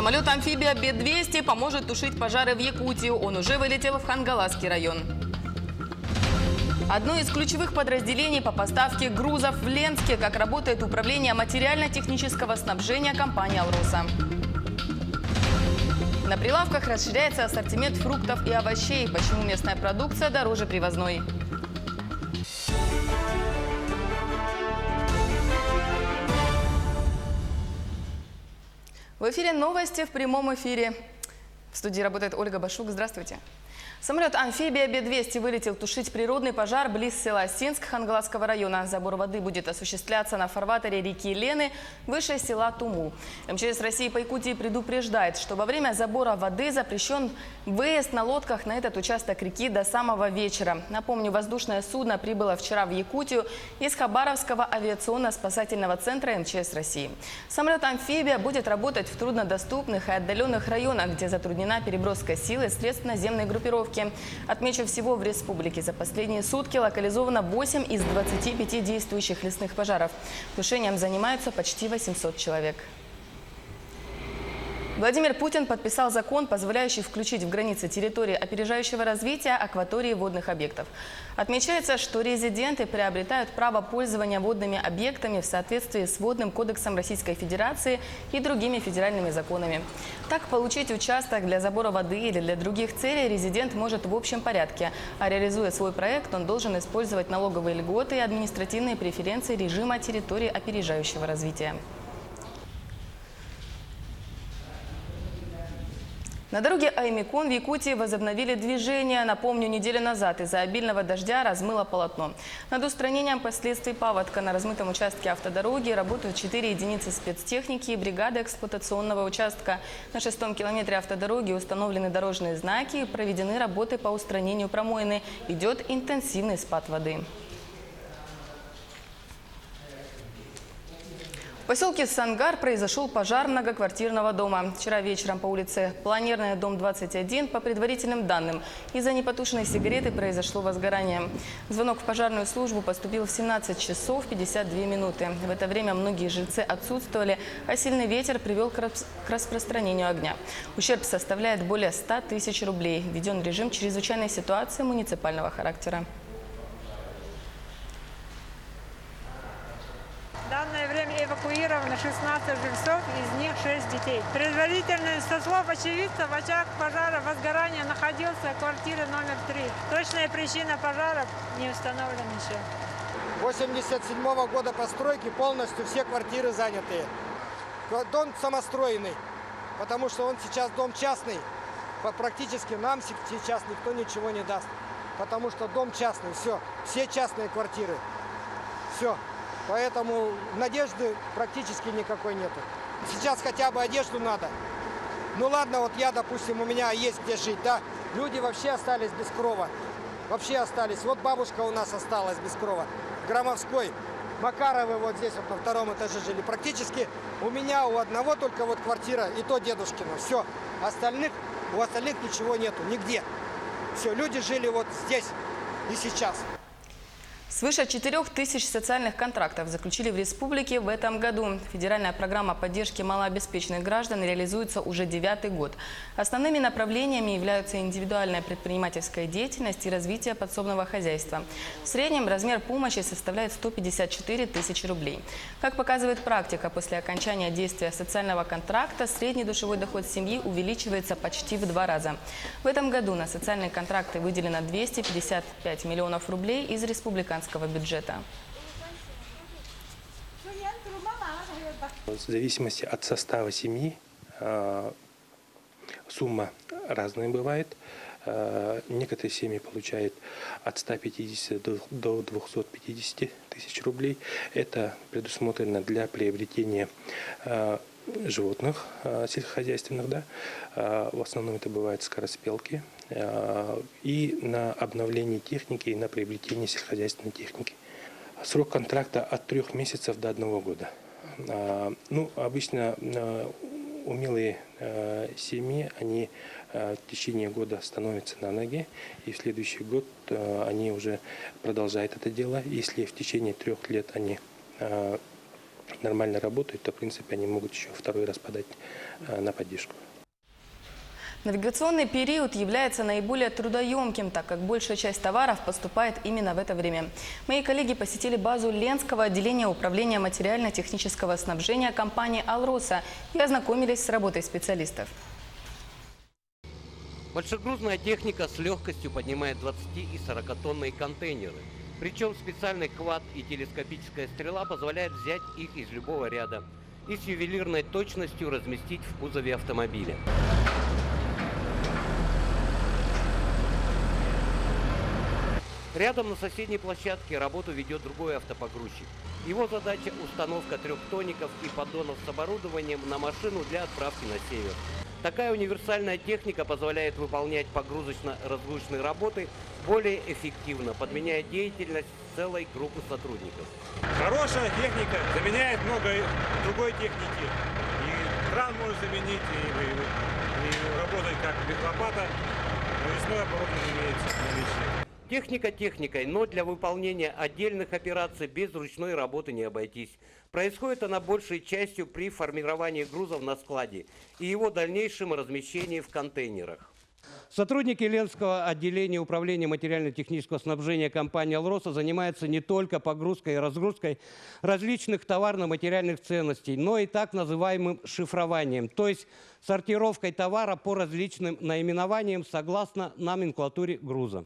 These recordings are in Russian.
Самолет-амфибия Б-200 поможет тушить пожары в Якутии. Он уже вылетел в Хангаласский район. Одно из ключевых подразделений по поставке грузов в Ленске. Как работает управление материально-технического снабжения компании «Алроса». На прилавках расширяется ассортимент фруктов и овощей. Почему местная продукция дороже привозной? В эфире новости в прямом эфире. В студии работает Ольга Башук. Здравствуйте. Самолет-амфибия Б-200 вылетел тушить природный пожар близ села Синск Хангаласского района. Забор воды будет осуществляться на фарватере реки Лены выше села Туму. МЧС России по Якутии предупреждает, что во время забора воды запрещен выезд на лодках на этот участок реки до самого вечера. Напомню, воздушное судно прибыло вчера в Якутию из Хабаровского авиационно-спасательного центра МЧС России. Самолет-амфибия будет работать в труднодоступных и отдаленных районах, где затруднена переброска сил и средств наземной группировки. Отмечу, всего в республике за последние сутки локализовано 8 из 25 действующих лесных пожаров. Тушением занимаются почти 800 человек. Владимир Путин подписал закон, позволяющий включить в границы территории опережающего развития акватории водных объектов. Отмечается, что резиденты приобретают право пользования водными объектами в соответствии с Водным кодексом Российской Федерации и другими федеральными законами. Так, получить участок для забора воды или для других целей резидент может в общем порядке, а реализуя свой проект, он должен использовать налоговые льготы и административные преференции режима территории опережающего развития. На дороге Аймикон в Якутии возобновили движение. Напомню, неделю назад из-за обильного дождя размыло полотно. Над устранением последствий паводка на размытом участке автодороги работают 4 единицы спецтехники и бригады эксплуатационного участка. На 6-м километре автодороги установлены дорожные знаки и проведены работы по устранению промоины. Идет интенсивный спад воды. В поселке Сангар произошел пожар многоквартирного дома. Вчера вечером по улице Планерная, дом 21, по предварительным данным, из-за непотушенной сигареты произошло возгорание. Звонок в пожарную службу поступил в 17 часов 52 минуты. В это время многие жильцы отсутствовали, а сильный ветер привел к распространению огня. Ущерб составляет более 100 тысяч рублей. Введен режим чрезвычайной ситуации муниципального характера. В данное время эвакуировано 16 жильцов, из них 6 детей. Предварительно, со слов очевидцев, очаг пожара возгорания находился в квартире номер 3. Точная причина пожара не установлена еще. 87-го года постройки, полностью все квартиры занятые. Дом самостроенный, потому что он сейчас дом частный. Практически нам сейчас никто ничего не даст, потому что дом частный, все частные квартиры, все. Поэтому надежды практически никакой нету. Сейчас хотя бы одежду надо. Ну ладно, вот я, допустим, у меня есть где жить, да. Люди вообще остались без крова. Вообще остались. Вот бабушка у нас осталась без крова. Громовской. Макаровы вот здесь вот на 2-м этаже жили. Практически у меня у одного только вот квартира, и то дедушкина. Все. У остальных ничего нету, нигде. Все, люди жили вот здесь и сейчас. Свыше 4000 социальных контрактов заключили в республике в этом году. Федеральная программа поддержки малообеспеченных граждан реализуется уже 9-й год. Основными направлениями являются индивидуальная предпринимательская деятельность и развитие подсобного хозяйства. В среднем размер помощи составляет 154 тысячи рублей. Как показывает практика, после окончания действия социального контракта средний душевой доход семьи увеличивается почти в 2 раза. В этом году на социальные контракты выделено 255 миллионов рублей из республиканского бюджета. В зависимости от состава семьи сумма разная бывает. Некоторые семьи получают от 150 до 250 тысяч рублей. Это предусмотрено для приобретения животных сельскохозяйственных, да. В основном это бывают скороспелки, и на обновление техники и на приобретение сельскохозяйственной техники. Срок контракта от 3 месяцев до 1 года. Ну, обычно умелые семьи, они в течение года становятся на ноги, и в следующий год они уже продолжают это дело. Если в течение 3 лет они нормально работают, то, в принципе, они могут еще второй раз подать на поддержку. Навигационный период является наиболее трудоемким, так как большая часть товаров поступает именно в это время. Мои коллеги посетили базу Ленского отделения управления материально-технического снабжения компании «Алроса» и ознакомились с работой специалистов. Большегрузная техника с легкостью поднимает 20- и 40-тонные контейнеры. Причем специальный квад и телескопическая стрела позволяют взять их из любого ряда и с ювелирной точностью разместить в кузове автомобиля. Рядом на соседней площадке работу ведет другой автопогрузчик. Его задача – установка трехтонников и поддонов с оборудованием на машину для отправки на север. Такая универсальная техника позволяет выполнять погрузочно-разгрузочные работы более эффективно, подменяя деятельность целой группы сотрудников. Хорошая техника заменяет много другой техники. И кран может заменить, и работать как без лопата, навесное оборудование имеется в наличии. Техника техникой, но для выполнения отдельных операций без ручной работы не обойтись. Происходит она большей частью при формировании грузов на складе и его дальнейшем размещении в контейнерах. Сотрудники Ленского отделения управления материально-технического снабжения компании «Алроса» занимаются не только погрузкой и разгрузкой различных товарно-материальных ценностей, но и так называемым шифрованием, то есть сортировкой товара по различным наименованиям согласно номенклатуре груза.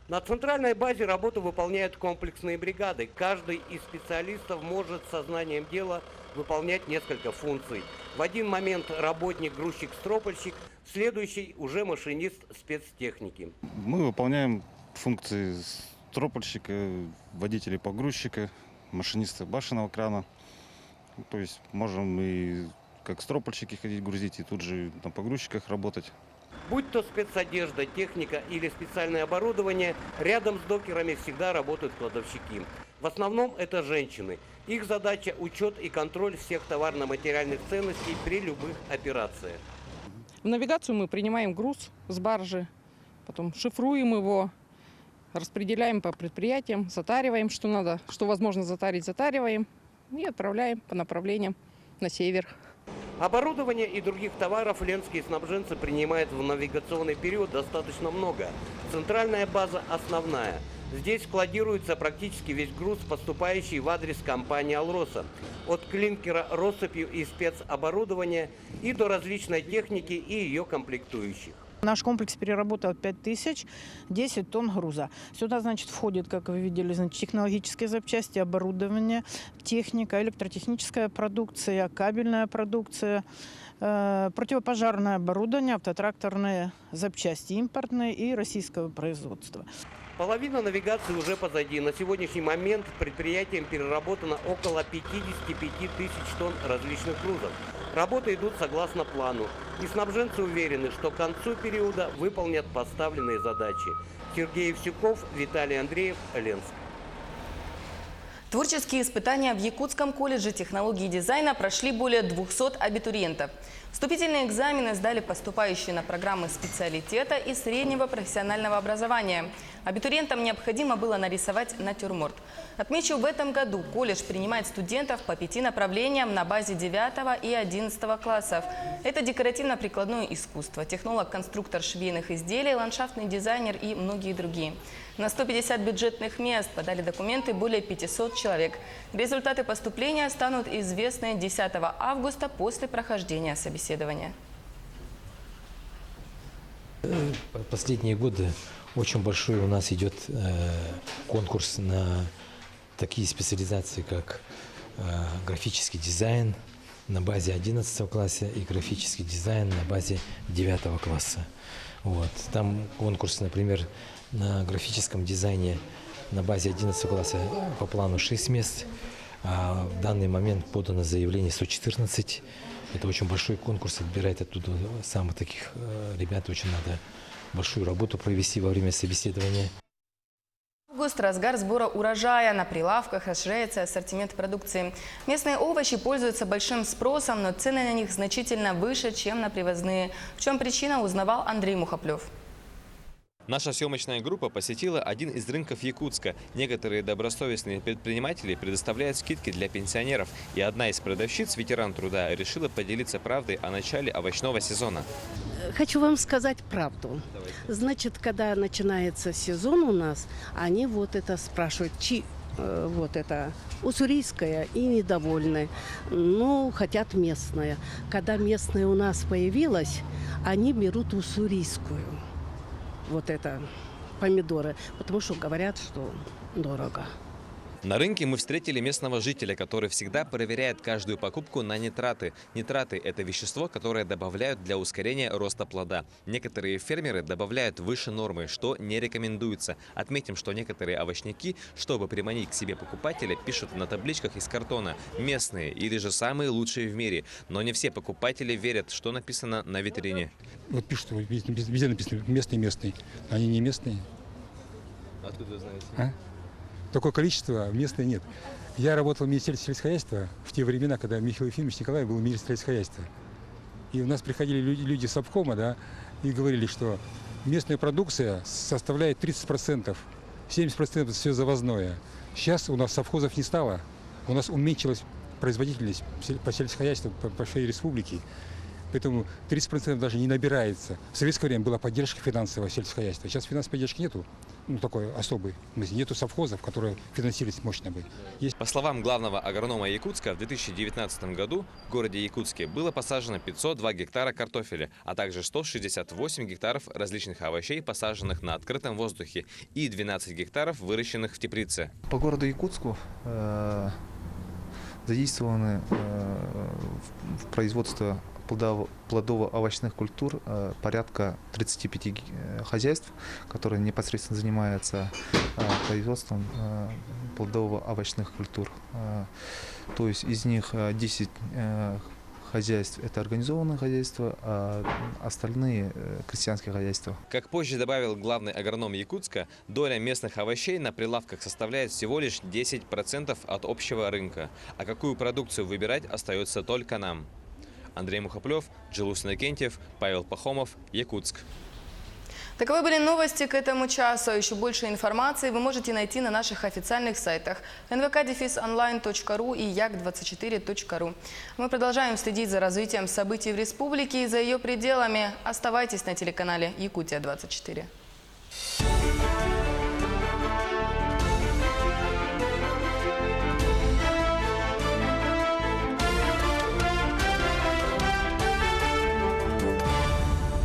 На центральной базе работу выполняют комплексные бригады. Каждый из специалистов может сознанием дела выполнять несколько функций. В один момент работник, грузчик, стропольщик, в следующий уже машинист спецтехники. Мы выполняем функции стропольщика, водителя погрузчика, машиниста башенного крана. То есть можем и как стропольщики ходить грузить, и тут же на погрузчиках работать. Будь то спецодежда, техника или специальное оборудование, рядом с докерами всегда работают кладовщики. В основном это женщины. Их задача – учет и контроль всех товарно-материальных ценностей при любых операциях. В навигацию мы принимаем груз с баржи, потом шифруем его, распределяем по предприятиям, затариваем, что надо, что возможно затарить, затариваем и отправляем по направлениям на север. Оборудования и других товаров ленские снабженцы принимают в навигационный период достаточно много. Центральная база основная. Здесь складируется практически весь груз, поступающий в адрес компании «Алроса». От клинкера, россыпью и спецоборудования и до различной техники и ее комплектующих. Наш комплекс переработал 5010 тонн груза. Сюда, значит, входит, как вы видели, значит, технологические запчасти, оборудование, техника, электротехническая продукция, кабельная продукция, противопожарное оборудование, автотракторные запчасти импортные и российского производства. Половина навигации уже позади. На сегодняшний момент предприятием переработано около 55 тысяч тонн различных грузов. Работы идут согласно плану. И снабженцы уверены, что к концу периода выполнят поставленные задачи. Сергей Евсюков, Виталий Андреев, Ленск. Творческие испытания в Якутском колледже технологии и дизайна прошли более 200 абитуриентов. Вступительные экзамены сдали поступающие на программы специалитета и среднего профессионального образования. Абитуриентам необходимо было нарисовать натюрморт. Отмечу, в этом году колледж принимает студентов по 5 направлениям на базе 9 и 11 классов. Это декоративно-прикладное искусство, технолог-конструктор швейных изделий, ландшафтный дизайнер и многие другие. На 150 бюджетных мест подали документы более 500 человек. Результаты поступления станут известны 10 августа после прохождения собеседования. Последние годы очень большой у нас идет конкурс на такие специализации, как графический дизайн на базе 11 класса и графический дизайн на базе 9 класса. Вот. Там конкурс, например, на графическом дизайне на базе 11 класса по плану 6 мест. А в данный момент подано заявление 114. Это очень большой конкурс, отбирает оттуда самых таких ребят. Очень надо большую работу провести во время собеседования. Август – разгар сбора урожая. На прилавках расширяется ассортимент продукции. Местные овощи пользуются большим спросом, но цены на них значительно выше, чем на привозные. В чем причина, узнавал Андрей Мухоплев. Наша съемочная группа посетила один из рынков Якутска. Некоторые добросовестные предприниматели предоставляют скидки для пенсионеров. И одна из продавщиц, ветеран труда, решила поделиться правдой о начале овощного сезона. Хочу вам сказать правду. Значит, когда начинается сезон у нас, они вот это спрашивают, вот это уссурийское и недовольны. Ну, хотят местное. Когда местное у нас появилось, они берут уссурийскую. Вот это помидоры, потому что говорят, что дорого. На рынке мы встретили местного жителя, который всегда проверяет каждую покупку на нитраты. Нитраты – это вещество, которое добавляют для ускорения роста плода. Некоторые фермеры добавляют выше нормы, что не рекомендуется. Отметим, что некоторые овощники, чтобы приманить к себе покупателя, пишут на табличках из картона «местные» или же «самые лучшие в мире». Но не все покупатели верят, что написано на витрине. Вот пишут, везде написано «местный». Они не местные. Откуда вы знаете? А? Такое количество, местное нет. Я работал в Министерстве сельскохозяйства в те времена, когда Михаил Ефимович Николаев был министр сельскохозяйства. И у нас приходили люди с обкома, да, и говорили, что местная продукция составляет 30%, 70% все завозное. Сейчас у нас совхозов не стало, у нас уменьшилась производительность по сельскохозяйству по всей республике. Поэтому 30% даже не набирается. В советское время была поддержка финансового сельскохозяйства. Сейчас финансовой поддержки нету, ну такой особой. Нету совхозов, которые финансировались мощно бы. По словам главного агронома Якутска, в 2019 году в городе Якутске было посажено 502 гектара картофеля, а также 168 гектаров различных овощей, посаженных на открытом воздухе, и 12 гектаров, выращенных в теплице. По городу Якутску задействованы в производстве плодово-овощных культур порядка 35 хозяйств, которые непосредственно занимаются производством плодово-овощных культур. То есть из них 10 хозяйств – это организованные хозяйства, а остальные – крестьянские хозяйства. Как позже добавил главный агроном Якутска, доля местных овощей на прилавках составляет всего лишь 10% от общего рынка. А какую продукцию выбирать, остается только нам. Андрей Мухоплев, Джилус Иннокентьев, Павел Пахомов, Якутск. Таковы были новости к этому часу. Еще больше информации вы можете найти на наших официальных сайтах nvk-online.ru и yak24.ru. Мы продолжаем следить за развитием событий в республике и за ее пределами. Оставайтесь на телеканале Якутия-24.